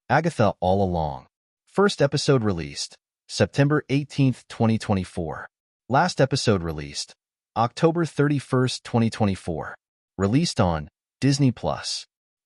Agatha All Along. First episode released, September 18th, 2024. Last episode released, October 31st, 2024. Released on Disney+.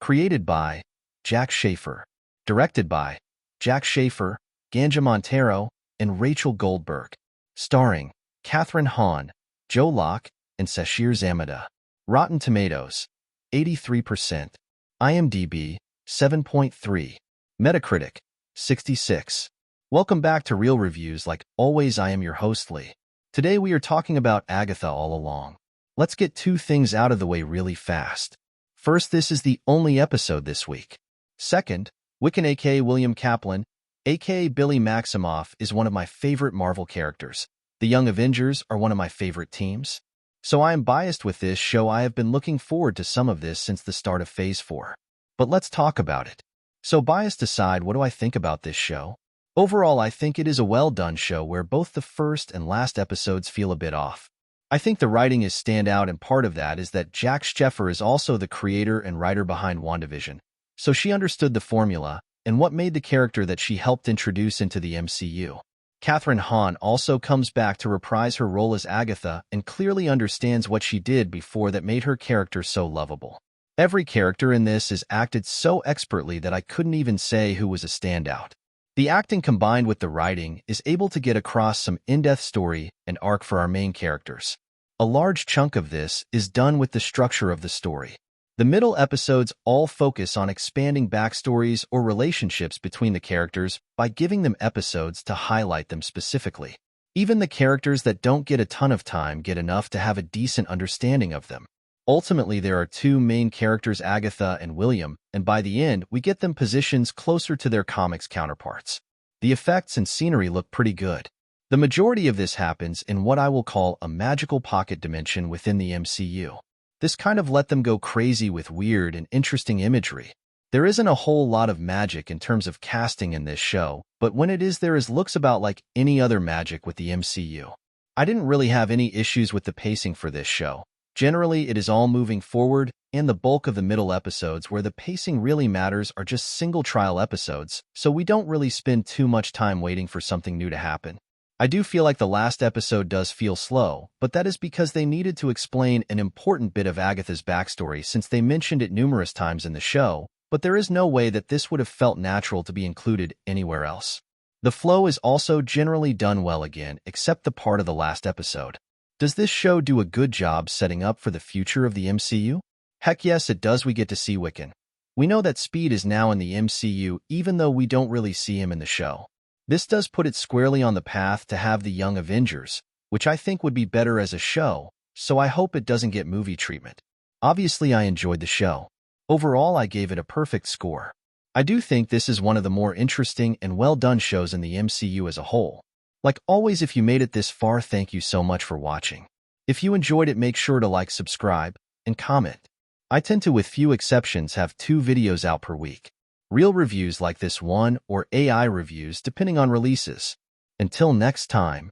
Created by Jack Schaefer. Directed by Jack Schaefer, Ganja Montero, and Rachel Goldberg. Starring Catherine Hahn, Joe Locke, and Sashir Zamata. Rotten Tomatoes, 83%. IMDb, 7.3. Metacritic, 66. Welcome back to Real Reviews. Like always, I am your host, Lee. Today we are talking about Agatha All Along. Let's get two things out of the way really fast. First, this is the only episode this week. Second, Wiccan aka William Kaplan, aka Billy Maximoff, is one of my favorite Marvel characters. The Young Avengers are one of my favorite teams. So I am biased with this show. I have been looking forward to some of this since the start of Phase 4. But let's talk about it. So biased aside, what do I think about this show? Overall, I think it is a well-done show where both the first and last episodes feel a bit off. I think the writing is stand out, and part of that is that Jack Schaefer is also the creator and writer behind WandaVision. So she understood the formula and what made the character that she helped introduce into the MCU. Catherine Hahn also comes back to reprise her role as Agatha and clearly understands what she did before that made her character so lovable. Every character in this is acted so expertly that I couldn't even say who was a standout. The acting combined with the writing is able to get across some in-depth story and arc for our main characters. A large chunk of this is done with the structure of the story. The middle episodes all focus on expanding backstories or relationships between the characters by giving them episodes to highlight them specifically. Even the characters that don't get a ton of time get enough to have a decent understanding of them. Ultimately, there are two main characters, Agatha and William, and by the end, we get them positions closer to their comics counterparts. The effects and scenery look pretty good. The majority of this happens in what I will call a magical pocket dimension within the MCU. This kind of let them go crazy with weird and interesting imagery. There isn't a whole lot of magic in terms of casting in this show, but when it is, there is looks about like any other magic with the MCU. I didn't really have any issues with the pacing for this show. Generally, it is all moving forward, and the bulk of the middle episodes where the pacing really matters are just single trial episodes, so we don't really spend too much time waiting for something new to happen. I do feel like the last episode does feel slow, but that is because they needed to explain an important bit of Agatha's backstory since they mentioned it numerous times in the show, but there is no way that this would have felt natural to be included anywhere else. The flow is also generally done well again, except the part of the last episode. Does this show do a good job setting up for the future of the MCU? Heck yes, it does. We get to see Wiccan. We know that Speed is now in the MCU even though we don't really see him in the show. This does put it squarely on the path to have the Young Avengers, which I think would be better as a show, so I hope it doesn't get movie treatment. Obviously, I enjoyed the show. Overall, I gave it a perfect score. I do think this is one of the more interesting and well-done shows in the MCU as a whole. Like always, if you made it this far, thank you so much for watching. If you enjoyed it, make sure to like, subscribe, and comment. I tend to, with few exceptions, have 2 videos out per week. Real reviews like this one or AI reviews depending on releases. Until next time,